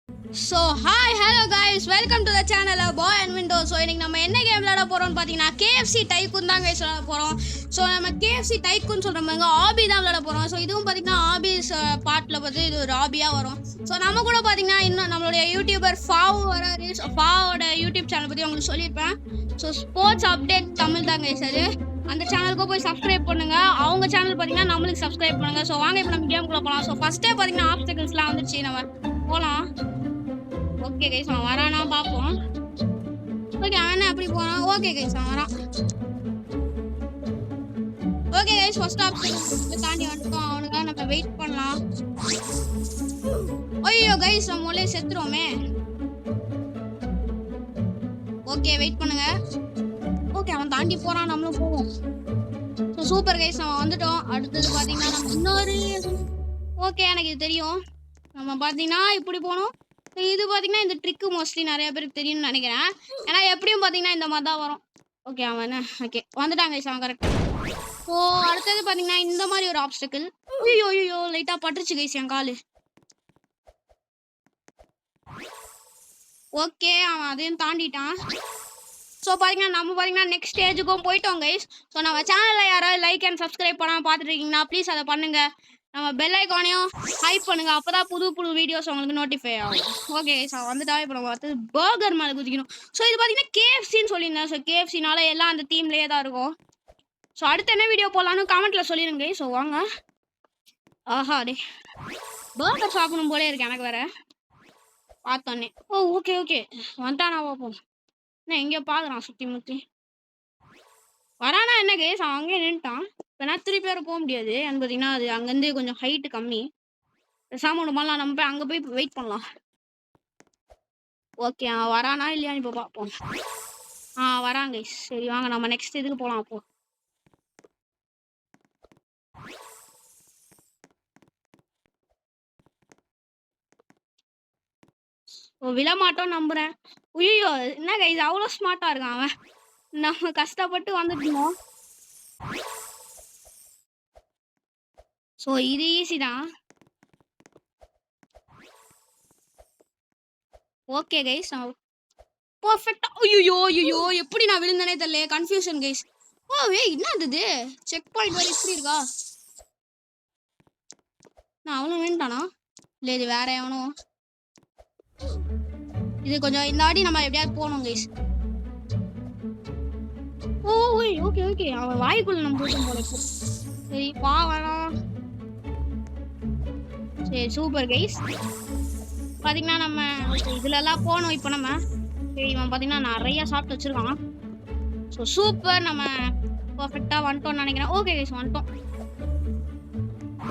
So hi hello guys welcome to the channel bye and window. So இன்னைக்கு நம்ம என்ன game விளையாட போகிறோம்னு பார்த்தீங்கன்னா கேஎஃப்சி டைக்குன் தான் கைஸ் விளையாட போகிறோம். ஸோ நம்ம கேஎஃப்சி டைக்குன்னு சொல்கிற மாதிரி ஆபி தான் விளையாட போகிறோம். ஸோ இதுவும் பார்த்தீங்கன்னா ஆபிஸ் பாட்டில் பார்த்து இது ஒரு ஆபியாக வரும். ஸோ நம்ம கூட பார்த்தீங்கன்னா இன்னும் நம்மளுடைய யூடியூபர் ஃபாவ் வராரு. ஃபாவோட யூடியூப் சேனல் பற்றி உங்களுக்கு சொல்லியிருப்பேன். ஸோ ஸ்போர்ட்ஸ் அப்டேட் தமிழ் தான் கைஸ் அது. அந்த சேனலுக்கு போய் சப்ஸ்கிரைப் பண்ணுங்க. அவங்க சேனல் பார்த்தீங்கன்னா நம்மளுக்கு சப்ஸ்கிரைப் பண்ணுங்க. ஸோ வாங்க இப்போ நம்ம கேமுக்குள்ள போகலாம். ஸோ ஃபர்ஸ்ட்டே பார்த்தீங்கன்னா ஆப்ஸ்டக்கிள்ஸ்லாம் வந்துச்சு, நம்ம போகலாம். ஓகே கைஸ் அவன் வரானா பார்ப்போம். ஓகே அவன் என்ன அப்படி போறான். ஓகே கைஸ் அவன் வரான். ஓகே கைஸ் ஃபர்ஸ்ட் ஆப்ஷன் தாண்டி வந்துட்டோம். அவனுக்காக நம்ம வெயிட் பண்ணலாம். ஐயோ கைஸ் நம்ம ஒரே செத்துருவோமே. ஓகே வெயிட் பண்ணுங்க. ஓகே அவன் தாண்டி போறான், நம்மளும் போவோம். ஸோ சூப்பர் கைஸ் அவன் வந்துட்டோம். அடுத்தது பார்த்தீங்கன்னா நம்ம இன்னொரு ஓகே எனக்கு இது தெரியும். நம்ம பார்த்தீங்கன்னா இப்படி போகணும். இது பார்த்தீங்கன்னா இந்த ட்ரிக்கு மோஸ்ட்லி நிறைய பேருக்கு தெரியும்னு நினைக்கிறேன். ஏன்னா எப்படியும் பார்த்தீங்கன்னா இந்த மாதிரி தான் வரும். ஓகே அவன் என்ன ஓகே வந்துட்டாங்க அவன் கரெக்டாக. ஸோ அடுத்தது பார்த்தீங்கன்னா இந்த மாதிரி ஒரு ஆப்ஸ்டக்கிள். ஐயோ ஐயோ லைட்டாக பட்டுருச்சு கைஸ் என் காலு. ஓகே அவன் அதையும் தாண்டிட்டான். ஸோ பார்த்தீங்கன்னா நம்ம பார்த்தீங்கன்னா நெக்ஸ்ட் ஸ்டேஜுக்கும் போயிட்டோம் கைஸ். ஸோ நம்ம சேனலில் யாராவது லைக் அண்ட் சப்ஸ்கிரைப் பண்ணாமல் பார்த்துட்டு இருக்கீங்கன்னா ப்ளீஸ் அதை பண்ணுங்கள். நம்ம பெல் ஐக்கானையும் ஹைப் பண்ணுங்க. அப்போ தான் புது வீடியோஸ் உங்களுக்கு நோட்டிஃபை ஆகும். ஓகே ஸோ வந்துட்டா இப்போ நம்ம பார்த்து பர்கர் மேலே குதிக்கணும். ஸோ இது பார்த்தீங்கன்னா கேஎஃப்சின்னு சொல்லியிருந்தேன். ஸோ கேஎஃப்சினால எல்லாம் அந்த தீம்லேயே தான் இருக்கும். ஸோ அடுத்து என்ன வீடியோ போடலான்னு கமெண்ட்டில் சொல்லிடுங்க. ஸோ வாங்க. ஆஹா டே பர்கர் சாப்பிடணும் போலே இருக்கு எனக்கு வேற பார்த்தோன்னே. ஓ ஓகே ஓகே வந்துட்டானா பார்ப்போம். என்ன எங்கேயோ பார்க்குறான் சுற்றி முற்றி வரானா என்ன கேஸ் அவன் அங்கேயே நின்ட்டான். இப்போ நான் திருப்பி பேர் போக முடியாது. ஏன்னு பார்த்தீங்கன்னா அது அங்கேருந்து கொஞ்சம் ஹைட்டு கம்மி. பேசாமல் ஒன்று பண்ணலாம், நம்ம போய் அங்கே போய் வெயிட் பண்ணலாம். ஓகே அவன் வரானா இல்லையான்னு இப்போ பார்ப்போம். வராங்க சரி வாங்க நம்ம நெக்ஸ்ட் இதுக்கு போகலாம். அப்போ விழமாட்டோம் நம்புறேன். ஐயோ என்ன கைஸ் அவ்வளோ ஸ்மார்ட்டாக இருக்கான் அவன். நம்ம கஷ்டப்பட்டு வந்துட்டோம். ஸோ இது ஈஸி தான். ஓகே கைஸ் பர்ஃபெக்டா. ஐயோ ஐயோ எப்படி நான் விழுந்தனே தெரியல. Confusion guys. ஓ ஏய் என்ன இது செக் பாயிண்ட் வரை இப்படி இருக்கா. நான் அவனும் வேண்டானா இல்லை இது வேற எவனோ. இது கொஞ்சம் இந்த வாட்டி நம்ம எப்படியாவது போகணும் கைஸ். ஓ ஓய் ஓகே ஓகே அவன் வாய்க்குள்ள நம்ம போட்டோம் போல. சரி வா வேணாம். சரி சூப்பர் கைஸ் பார்த்தீங்கன்னா நம்ம இதுலலாம் போகணும் இப்போ நம்ம. சரி இவன் பார்த்தீங்கன்னா நிறையா சாப்பிட்டு வச்சுருக்கான். ஸோ சூப்பர் நம்ம பர்ஃபெக்டாக வந்துட்டோம்னு நினைக்கிறேன். ஓகே கைஸ் வந்துட்டோம்.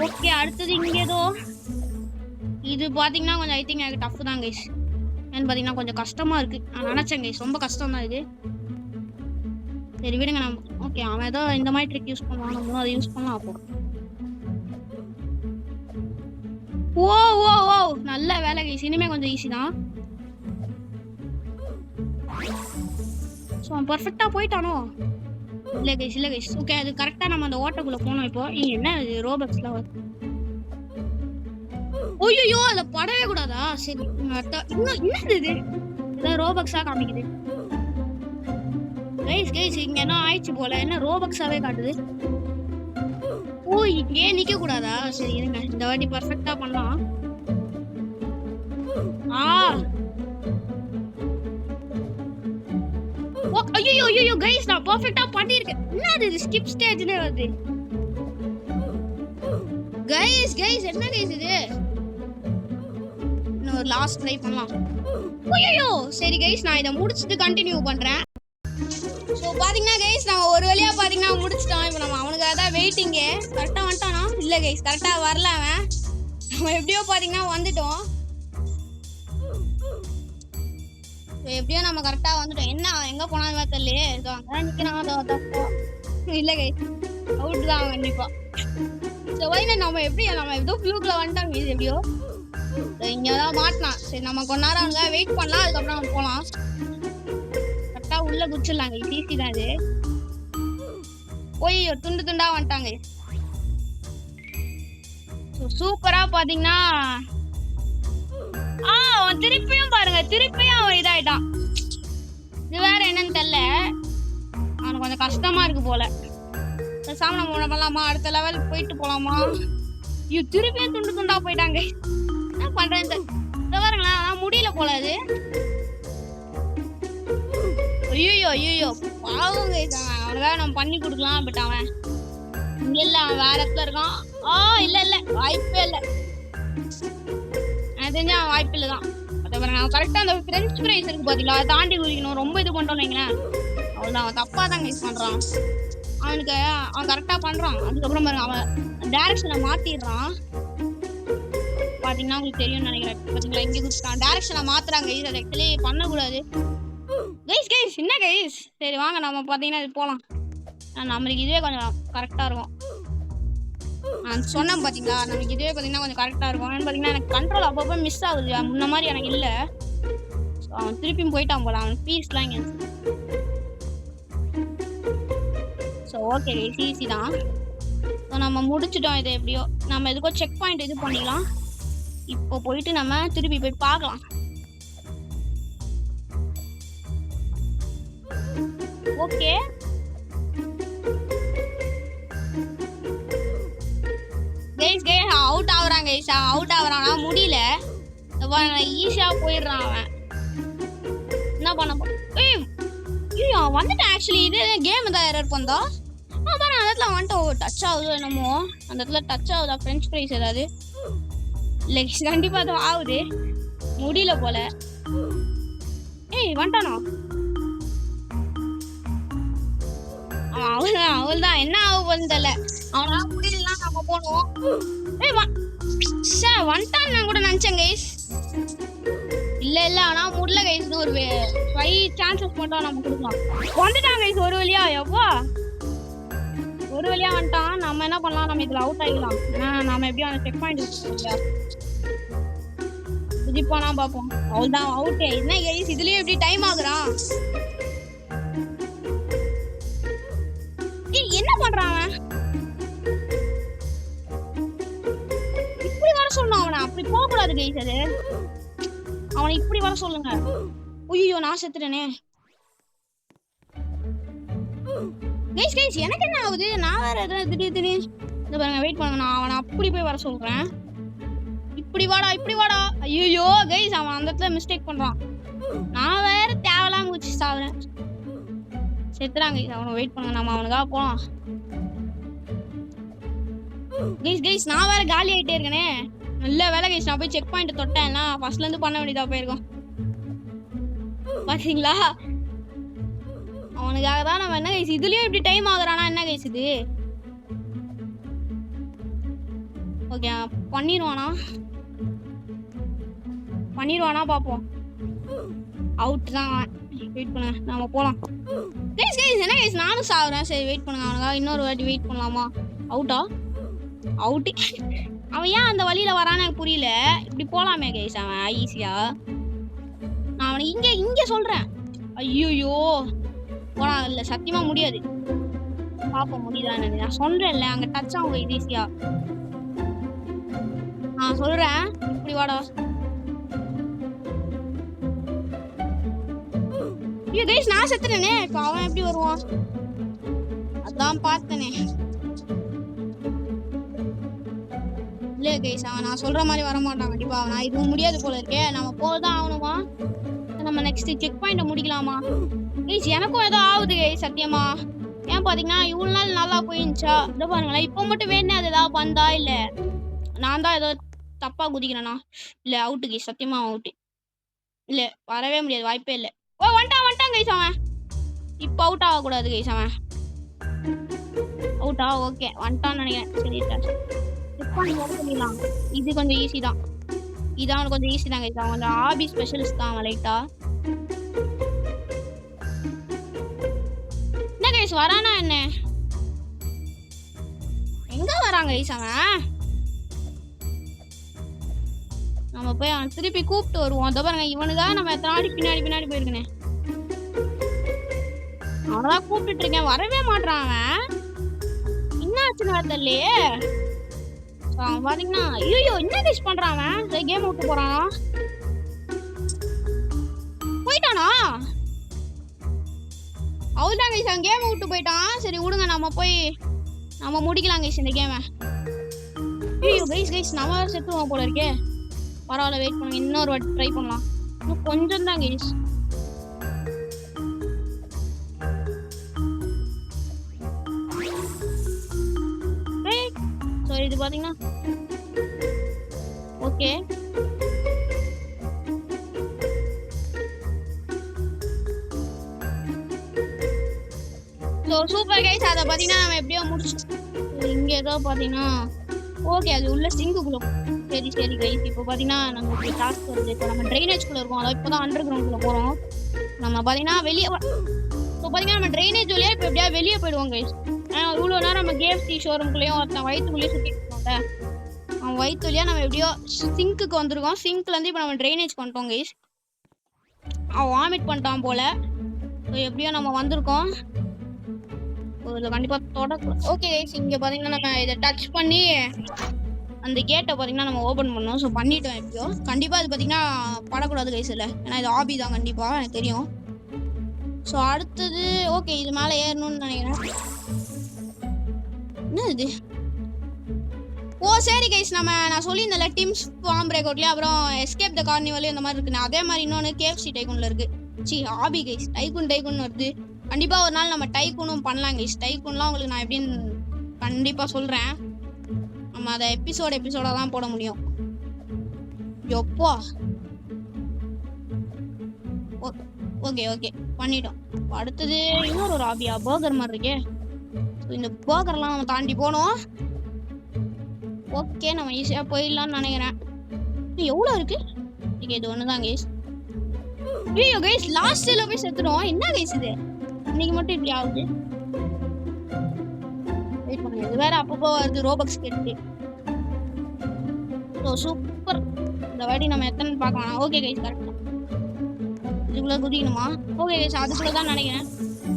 ஓகே அடுத்தது இங்கே ஏதோ இது பார்த்தீங்கன்னா கொஞ்சம் ஐ திங்க் எனக்கு டஃப் தான் கைஸ். ஏன்னு பார்த்தீங்கன்னா கொஞ்சம் கஷ்டமாக இருக்குது. நான் நினச்சேன் கைஸ் ரொம்ப கஷ்டம் தான் இது. சரி விடுங்க நம்ம. ஓகே அவன் ஏதோ இந்த மாதிரி ட்ரிக் யூஸ் பண்ணுவான், நம்மளும் அதை யூஸ் பண்ணலாம். அப்போ ஓ ஓ ஓ நல்ல வேலை கைஸ். இனிமே கொஞ்சம் ஈஸி தான். ஸோ அவன் பர்ஃபெக்டாக போயிட்டானோ இல்லை கைஸ் இல்லை கைஸ். ஓகே அது கரெக்டாக நம்ம அந்த ஓட்டக்குள்ளே போனோம். இப்போ என்ன இது ரோபக்ஸில் வருது. ஓய்யோ அதை படவே கூடாதா. சரி என்னது இது இதான் ரோபக்ஸாக காமிக்குது கைஸ். கைஸ் இங்கே என்ன ஆயிடுச்சு போல. என்ன ரோபக்ஸாகவே காட்டுது. ஓ இங்கே நிற்க கூடாதா. சரி இருங்க இந்த வாட்டி பர்ஃபெக்டாக பண்ணலாம். ஐயோ ஐயோ கைஸ் நான் பர்ஃபெக்டாக பண்ணியிருக்கேன். என்னது இது ஸ்கிப் ஸ்டேஜ்னே வருது கைஸ். கைஸ் என்ன கைஸ் இது. இன்னும் ஒரு லாஸ்ட் ட்ரை பண்ணலாம். ஐயோ சரி கைஸ் நான் இதை முடிச்சுட்டு கண்டினியூ பண்ணுறேன். ஸோ பார்த்தீங்கன்னா கைஸ் நம்ம ஒரு வழியாக பார்த்தீங்கன்னா முடிச்சிட்டோம். இப்போ நம்ம அவனுக்காக தான் வெயிட்டிங்கு. கரெக்டாக வந்துட்டானா இல்லை கைஸ் கரெக்டாக வரல அவன். நம்ம எப்படியோ பார்த்தீங்கன்னா வந்துட்டோம். எப்படியோ நம்ம கரெக்டாக வந்துட்டோம். என்ன எங்கே போனாலும் தெரியலையே. அங்கே நிற்கிறான். இல்லை கைஸ் அவுட் தான் அவன் கண்டிப்பாக. ஸோ வைனா நம்ம ஏதோ ஃப்ளூக்கில் வந்துட்டாங்க. இது எப்படியோ இங்கே தான் மாட்டினான். சரி நம்ம கொஞ்ச நேரம் அவனுக்காக வெயிட் பண்ணலாம். அதுக்கப்புறம் அவன் போகலாம். கரெக்டாக உள்ளே குடிச்சிடலாங்க. ஈஸி தான் இது. போய் துண்டு துண்டா வந்துட்டாங்க. சூப்பரா பாத்தீங்கன்னா அவன் திருப்பியும் பாருங்க, திருப்பியும் அவன் இதாயிட்டான். இது வேற என்னன்னு தெரியல, அவனுக்கு கொஞ்சம் கஷ்டமா இருக்கு போல. பேசாம நம்ம என்ன பண்ணலாமா, அடுத்த லெவல் போயிட்டு போலாமா? ஐயோ திருப்பியும் துண்டு துண்டா போயிட்டாங்க. என்ன பண்றேன் பாருங்களேன், ஆனா முடியல போல அது. ஐயோ ஐயோ பாவம் கைஸ், அவனுக்காக நம்ம பண்ணி கொடுக்கலாம். பட் அவன் இங்க இல்ல, அவன் வேற இடத்துல இருக்கான். இல்ல வாய்ப்பே இல்ல, எனக்கு தெரிஞ்ச அவன் வாய்ப்பு இல்லதான். அவன் கரெக்டா அந்த ஃப்ரெஞ்ச் ஃப்ரைஸ் இருக்கு பாத்தீங்களா, அதை தாண்டி குதிக்கணும். ரொம்ப இது பண்றோம் வைங்களேன், அவன் தப்பா தான் யூஸ் பண்றான். அவனுக்கு அவன் கரெக்டா பண்றான். அதுக்கப்புறம் பாருங்க அவன் டைரக்ஷனை மாத்திடுறான். பாத்தீங்கன்னா உங்களுக்கு தெரியும்னு நினைக்கிறேன். பாத்தீங்களா இங்க குதிச்சான், டைரக்ஷனை மாத்துறாங்க. அது ஆக்சுவலி பண்ணக்கூடாது கைஸ். என்ன கைஸ், சரி வாங்க நம்ம பாத்தீங்கன்னா இது போலாம். நம்மளுக்கு இதுவே கொஞ்சம் கரெக்டா இருக்கும். நான் சொன்னேன் பாத்தீங்களா, நமக்கு இதுவே பாத்தீங்கன்னா கொஞ்சம் கரெக்டா இருக்கும். பாத்தீங்கன்னா எனக்கு கண்ட்ரோல் அப்பப்போ மிஸ் ஆகுது, முன்ன மாதிரி எனக்கு இல்ல. அவன் திருப்பியும் போயிட்டான் போல, அவன் பீஸ்லாம் இங்க. ஸோ ஓகே கைஸ், ஈஸி தான். ஸோ நம்ம முடிச்சிட்டோம். இது எப்படியோ நம்ம எதுக்கோ செக் பாயிண்ட் இது பண்ணிக்கலாம். இப்போ போயிட்டு நம்ம திருப்பி போய் பார்க்கலாம். ஓகே கைஸ் அவுட் ஆகுறான் கைஸ், அவுட் ஆகுறான். முடியல, ஈஸியா போயிடுறான் அவன். என்ன பண்ண ஐயோ வந்துட்டேன். ஆக்சுவலி இது கேம் தான் எரர் பண்ணா. பாரு அந்த இடத்துல வந்துட்டு டச் ஆகுது என்னமோ, அந்த இடத்துல டச் ஆகுதா ஃப்ரெஞ்ச் ஃப்ரைஸ் ஏதாவது? இல்லை கண்டிப்பா அது ஆகுது, முடியல போல. வந்துட்டானோ அவள் தான், என்ன ஆக போகுதுன்னு தெரியல. அவனா முடியலாம் நம்ம போனோம். வந்துட்டான் நான் கூட நினைச்சேன் கைஸ். இல்ல ஆனா முடியல கைஸ். ஒரு 5 சான்சஸ் மட்டும் நம்ம கொடுக்கலாம். வந்துட்டான் கைஸ் ஒரு வழியா. எவ்வா ஒரு வழியா வந்துட்டான். நம்ம என்ன பண்ணலாம், நம்ம இதுல அவுட் ஆகிக்கலாம். நம்ம எப்படியும் அந்த செக் பாயிண்ட் குதிப்பானா பாப்போம். அவள்தான் அவுட். என்ன கைஸ் இதுலயும் எப்படி டைம் ஆகுறான்? என்ன பண்றான் அவன்? இப்படி வர சொல்லணும் அவனை, அப்படி போக கூடாது கைஸ். அது அவனை இப்படி வர சொல்லுங்க. ஐயோ நான் செத்துட்டேனே கைஸ். எனக்கு என்ன ஆகுது, நான் வேற ஏதாவது திடீர்னு இந்த பாருங்க, வெயிட் பண்ணுங்க. நான் அவனை அப்படி போய் வர சொல்றேன். இப்படி வாடா. ஐயோ கைஸ் அவன் அந்த இடத்துல மிஸ்டேக் பண்றான். நான் வேற தேவலாம் குச்சி சாவுறேன். செத்துறாங்க கைஸ். அவனை வெயிட் பண்ணுங்க, நம்ம அவனுக்காக போலாம். கைஸ் நான் வேற காலி ஆயிட்டே இருக்கனே. நல்ல வேலை கைஸ், நான் போய் செக் பாயிண்ட் தொட்டேன்னா ஃபர்ஸ்ட்ல இருந்து பண்ண வேண்டியதா போயிருக்கும். பாத்தீங்களா, அவனுக்காக தான் நம்ம. என்ன கைஸ் இதுலயும் இப்படி டைம் ஆகுறானா என்ன கைஸ் இது? ஓகே பண்ணிடுவானா பாப்போம். அவுட் தான். வெயிட் பண்ணுங்க, நாம போலாம். கைஸ் என்ன கைஸ் நானும் சாவுறேன். சரி வெயிட் பண்ணுங்க, அவனுக்காக இன்னொரு வாட்டி வெயிட் பண்ணலாமா? அவுட்டா? அவுட்டு. அவன் ஏன் அந்த வழியில வரான்னு எனக்கு புரியல. இப்படி போலாமே கைஸ் அவன் ஈஸியா. நான் அவனை இங்க சொல்றேன். ஐயோ போனா இல்ல, சத்தியமா முடியாது. பாப்போம் முடியுதான்னு. நான் சொல்றேன்ல அங்க டச் ஆகும் இது ஈஸியா. நான் சொல்றேன் இப்படி வாடா. ஐயோ கைஸ் நான் செத்துறேனே. இப்ப அவன் எப்படி வருவான்? அதான் பார்த்தனே. இல்ல கைஸ் அவன் நான் சொல்ற மாதிரி வர மாட்டான் கண்டிப்பா. நான் இது முடியாது போல இருக்கே. நம்ம போதான் ஆகணுமா? நம்ம நெக்ஸ்ட் செக் பாயிண்ட் முடிக்கலாமா? கைஸ் எனக்கும் ஏதோ ஆகுது கைஸ் சத்தியமா. ஏன் பாத்தீங்கன்னா இவ்வளவு நாள் நல்லா போயிருந்துச்சா? இதை பாருங்களேன், இப்போ மட்டும் வேணே அது ஏதாவது வந்தா இல்ல நான் தான் ஏதோ தப்பா குதிக்கிறேனா? இல்ல அவுட்டு கைஸ், சத்தியமா அவுட்டு. இல்ல வரவே முடியாது, வாய்ப்பே இல்லை. வந்துட்டான் கைஸ் அவன். இப்போ அவுட் ஆகக்கூடாது கைஸ் அவன். அவுட்டா? ஓகே வந்துட்டான்னு நினைக்கிறேன். சரி இது கொஞ்சம் ஈஸி தான். இதான் கொஞ்சம் ஈஸி தான் கைஸ். அவன் கொஞ்சம் ஆபி ஸ்பெஷலிஸ்ட் தான் அவன் லைட்டா. என்ன கைஸ் வரானா என்ன? எங்க வராங்க கைஸ் அவன்? நம்ம போய் அவன் திருப்பி கூப்பிட்டு வருவோம். அதை பாருங்க, இவனுக்காக நம்ம எத்தனை பின்னாடி போயிருக்கேன். அவனதான் கூப்பிட்டு இருக்கேன், வரவே மாட்டான் அவன். என்ன ஆச்சுன்னு தெரியலையே. அவன் பாத்தீங்கன்னா ஐயோ என்ன கைஸ் பண்றான் அவன்? கேம் விட்டு போறான். கைஸ் அவன் கேமை விட்டு போயிட்டான். சரி விடுங்க, நம்ம முடிக்கலாம் கைஸ் இந்த கேமை. ஐயோ கைஸ் நம்ம வேறு செத்துவோம் போல இருக்கே. பரவாயில்ல, வெயிட் பண்ணுங்க, இன்னொரு வாட்டி ட்ரை பண்ணலாம். இன்னும் கொஞ்சம் தான் கைஸ். ஸோ இது பார்த்தீங்கன்னா ஓகே. ஸோ சூப்பர் கைஸ், அதை பார்த்தீங்கன்னா நம்ம எப்படியோ முடிச்சிட்டோம். இங்கே ஏதோ பார்த்தீங்கன்னா ஓகே, அது உள்ள சிங்குக்குள்ள. சரி கைஸ், இப்போ பார்த்தீங்கன்னா நமக்கு டாஸ்க் வருது. இப்போ நம்ம ட்ரைனேஜ்குள்ளே இருக்கோம், அதாவது இப்போ தான் அண்டர் கிரவுண்டுக்குள்ளே போகிறோம். நம்ம பார்த்தீங்கன்னா வெளியே இப்போ பார்த்தீங்கன்னா நம்ம ட்ரைனேஜ் வழியாக இப்போ எப்படியா வெளியே போயிடுவோம் கைஸ். இவ்வளோ நேரம் நம்ம கேஎஃப்சி ஷோரூம்குள்ளேயும் ஒருத்தன் வயிற்றுக்குள்ளேயே சுற்றிட்டு இருக்கோம்ல, அவன் வயிற்று வழியாக நம்ம எப்படியோ சிங்க்குக்கு வந்திருக்கோம். சிங்க்லேருந்து இப்போ நம்ம ட்ரைனேஜ் பண்ணிட்டோம் கைஸ். அவன் வாமிட் பண்ணிட்டான் போல். ஸோ எப்படியோ நம்ம வந்திருக்கோம். இதில் கண்டிப்பாக தொடக்கூடாது. ஓகே கைஸ், இங்கே பார்த்தீங்கன்னா நம்ம இதை டச் பண்ணி அந்த கேட்டை பார்த்தீங்கன்னா நம்ம ஓப்பன் பண்ணோம். ஸோ பண்ணிட்டோம் எப்படியோ. கண்டிப்பாக அது பார்த்தீங்கன்னா படக்கூடாது கைஸ் இல்லை, ஏன்னா இது ஆபி தான் கண்டிப்பாக எனக்கு தெரியும். ஸோ அடுத்தது ஓகே, இது மேலே ஏறணும்னு நினைக்கிறேன். என்ன இது? ஓ சரி கைஸ், நான் சொல்லியிருந்தேன்ல டீம்ஸ் ஃபார்ம் பிரேக் அவுட்லேயே, அப்புறம் எஸ்கேப் த கார்னிவல் இந்த மாதிரி இருக்குன்னு, அதே மாதிரி இன்னொன்று கேஎஃப்சி டைகூனில் இருக்குது. ஆபி கைஸ், டைகூன் வருது. கண்டிப்பாக ஒரு நாள் நம்ம டைகூனும் பண்ணலாம் கைஸ். டைகூன்லாம் உங்களுக்கு நான் எப்படின்னு கண்டிப்பாக சொல்கிறேன். நம்ம அதை எபிசோடாக தான் போட முடியும். எப்போ ஓகே பண்ணிட்டோம். அடுத்தது இன்னொரு ஆபியா பர்கர் மாதிரி இருக்கே. இந்த பர்கர்லாம் நம்ம தாண்டி போனோம். ஓகே, நம்ம ஈஸியாக போயிடலாம்னு நினைக்கிறேன். எவ்வளோ இருக்கு? இது ஒன்று தான் கைஸ். ஐயோ கைஸ், லாஸ்ட்டில் போய் செத்துடும். என்ன கைஸ் இது இன்னைக்கு மட்டும் இப்படி ஆகுது? வெயிட் பண்ணுங்க, இது வேற அப்பப்போ வருது ரோபக்ஸ் கேட்டு. ஸோ சூப்பர், இந்த வாட்டி நம்ம எத்தனை பார்க்கலாம். ஓகே கைஸ், கரெக்டாக இதுக்குள்ளே குதிக்கணுமா? ஓகே கைஸ், அதுக்குள்ளே தான் நினைக்கிறேன்.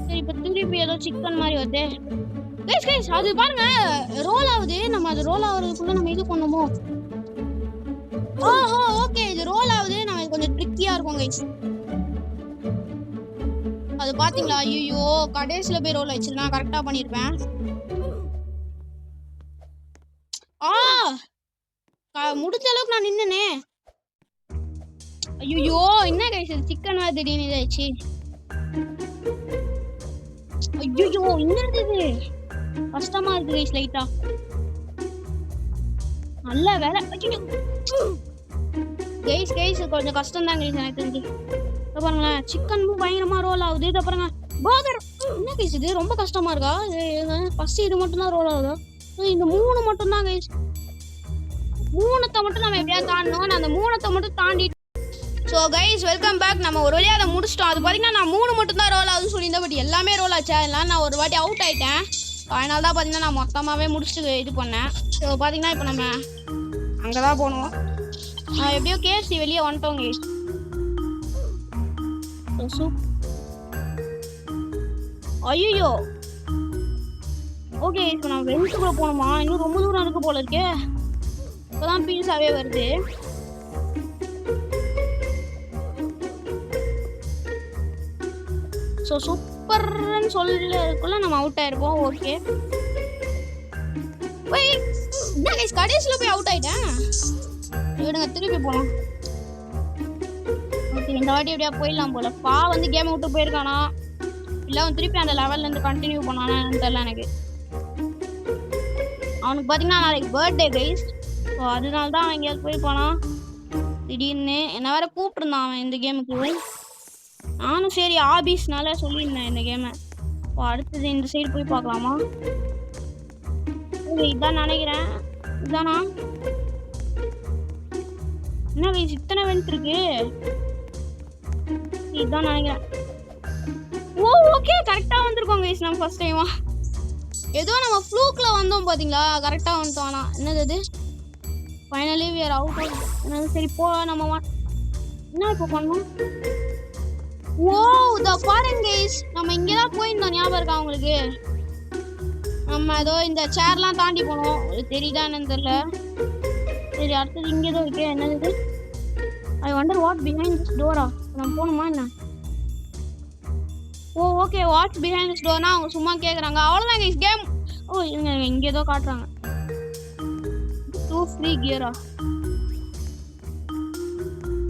சரி, இப்போ திருப்பி ஏதோ சிக்கன் மாதிரி வருது கைஸ். அது பாருங்க ரோல் ஆகுது. நம்ம அது ரோல் ஆகுறதுக்குள்ள நம்ம இது பண்ணுமோ? ஓஹோ ஓகே, இது ரோல் ஆகுது. நம்ம இது கொஞ்சம் ட்ரிக்கியா இருக்கும் கைஸ். அது பாத்தீங்களா? ஐயோ, கடைசியில போய் ரோல் ஆயிடுச்சு. நான் கரெக்டா பண்ணிருப்பேன். முடிஞ்ச அளவுக்கு நான் நின்னனே. ஐயோ, என்ன கைஸ் சிக்கன் வேற திடீர்னு இதாயிடுச்சு. ஐயோ, என்னது இது? கஷ்டமா இருக்கு கைஸ் லைட்டா. நல்ல வேலை. கைஸ் கொஞ்சம் கஷ்டம் தான் கைஸ் எனக்கு தெரிஞ்சு. பாருங்களேன், சிக்கனும் பயங்கரமா ரோல் ஆகுது. இதை பாருங்க, பர்கர். என்ன கைஸ் இது ரொம்ப கஷ்டமா இருக்கா? ஃபர்ஸ்ட் இது மட்டும் தான் ரோல் ஆகுது. இந்த 3 மட்டும் தான் கைஸ். 3 மட்டும் நம்ம எப்படியா தாண்டணும். நான் அந்த 3 மட்டும் தாண்டி. So guys welcome back. நம்ம ஒரு வழியாக அதை முடிச்சிட்டோம். அது பார்த்தீங்கன்னா நான் 3 மட்டும் தான் ரோல் ஆகுதுன்னு சொல்லியிருந்தேன். பட் எல்லாமே ரோல் ஆச்சு. அதனால நான் ஒரு வாட்டி அவுட் ஆயிட்டேன். அதனால தான் பார்த்தீங்கன்னா நான் மொத்தமாகவே முடிச்சுட்டு இது பண்ணேன். ஸோ பார்த்தீங்கன்னா இப்போ நம்ம அங்கே தான் போகணும். எப்படியோ கேஎஃப்சி வெளியே வந்துட்டோம் கைஸ். ஐயோ ஓகே, இப்போ நான் வெண்ட்டுக்குள்ளே போகணுமா? இன்னும் ரொம்ப தூரம் இருக்கு போல இருக்கே. இப்போதான் பீஸாவே வருது. ஸோ சூப்பர்ன்னு சொல்லக்குள்ள நம்ம அவுட் ஆயிருப்போம். ஓகே, என்ன கைஸ் கடைசியில் போய் அவுட் ஆயிட்டேன். விடுங்க, திருப்பி போகலாம். ஓகே, இந்த வாட்டி எப்படியா போயிடலாம் போல. வந்து கேமை விட்டு போயிருக்கானா, இல்லை அவன் திருப்பி அந்த லெவல்லேருந்து கண்டினியூ பண்ணானான்னு தெரியல எனக்கு. அவனுக்கு பார்த்தீங்கன்னா நாளைக்கு பர்த்டே கைஸ். ஸோ அதனால தான் அவன் எங்கேயாவது போயிருப்பானா திடீர்னு. என்ன வேற கூப்பிட்டுருந்தான் அவன் இந்த கேமுக்கு. நானும் சரி ஆபீஸ்னால சொல்லியிருந்தேன் இந்த கேமை. இப்போ அடுத்தது இந்த சைடு போய் பார்க்கலாமா? இதான் நினைக்கிறேன். இதானா? என்ன கைஸ் இத்தனை வெண்ட் இருக்கு? இதான் நினைக்கிறேன். ஓ ஓகே, கரெக்டாக வந்திருக்கோம் கைஸ். நம்ம ஃபர்ஸ்ட் டைமா ஏதோ நம்ம ஃப்ளூக்கில் வந்தோம் பார்த்தீங்களா, கரெக்டாக வந்துட்டோம். ஆனால் என்னது அது? Finally we are out of. என்னது? சரி போ, நம்ம என்ன இப்போ பண்ணோம்? ஓ இதோ பாருங்க கைஸ், நம்ம இங்கே தான் போயிருந்தோம். ஞாபகம் இருக்கா உங்களுக்கு? நம்ம ஏதோ இந்த சேர்லாம் தாண்டி போனோம். தெரியுதா என்னன்னு தெரியல. சரி, அடுத்தது இங்கே தான் இருக்கே. என்னது? I wonder what behind this டோரா. நம்ம போகணுமா என்ன? Oh okay watch behind this டோர்னா அவங்க சும்மா கேட்குறாங்க அவ்வளோதான் கைஸ் கேம். ஓ இங்கே ஏதோ காட்டுறாங்க 2 ஃப்ரீ கியரா.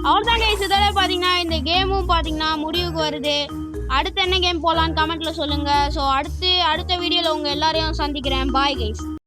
அவ்வளோதான் கைஸ் இதோட பார்த்தீங்கன்னா இந்த கேமும் பார்த்தீங்கன்னா முடிவுக்கு வருது. அடுத்து என்ன கேம் போகலான்னு கமெண்ட்டில் சொல்லுங்கள். ஸோ அடுத்த வீடியோவில் உங்கள் எல்லாரையும் சந்திக்கிறேன். Bye guys.